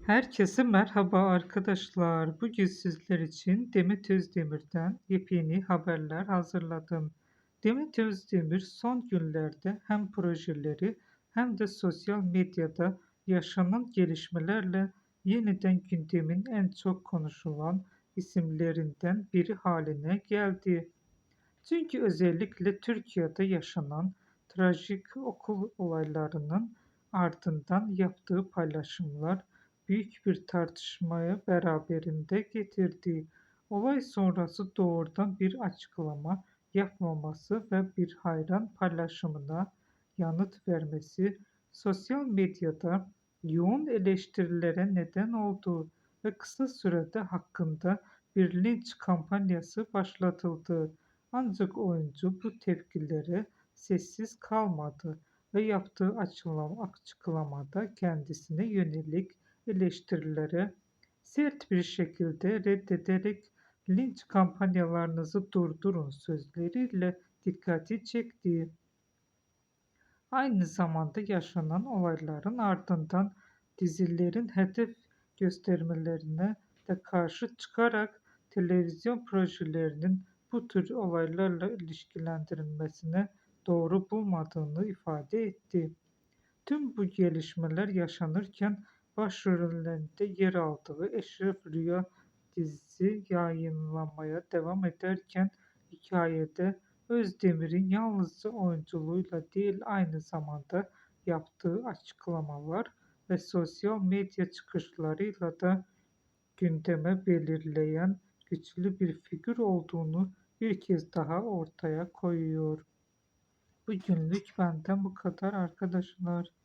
Herkese merhaba arkadaşlar. Bugün sizler için Demet Özdemir'den yepyeni haberler hazırladım. Demet Özdemir son günlerde hem projeleri hem de sosyal medyada yaşanan gelişmelerle yeniden gündemin en çok konuşulan isimlerinden biri haline geldi. Çünkü özellikle Türkiye'de yaşanan trajik okul olaylarının ardından yaptığı paylaşımlar büyük bir tartışmaya beraberinde getirdi. Olay sonrası doğrudan bir açıklama yapmaması ve bir hayran paylaşımına yanıt vermesi sosyal medyada yoğun eleştirilere neden oldu ve kısa sürede hakkında bir linç kampanyası başlatıldı. Ancak oyuncu bu tepkilere sessiz kalmadı ve yaptığı açıklamada kendisine yönelik eleştirilere sert bir şekilde reddederek linç kampanyalarınızı durdurun sözleriyle dikkati çekti. Aynı zamanda yaşanan olayların ardından dizilerin hedef göstermelerine de karşı çıkarak televizyon projelerinin bu tür olaylarla ilişkilendirilmesine doğru bulmadığını ifade etti. Tüm bu gelişmeler yaşanırken başrollerinde yer aldığı Eşref Rüya dizisi yayınlanmaya devam ederken hikayede Özdemir'in yalnızca oyunculuğuyla değil aynı zamanda yaptığı açıklamalar ve sosyal medya çıkışlarıyla da gündeme belirleyen güçlü bir figür olduğunu bir kez daha ortaya koyuyor. Bugünlük benden bu kadar arkadaşlar.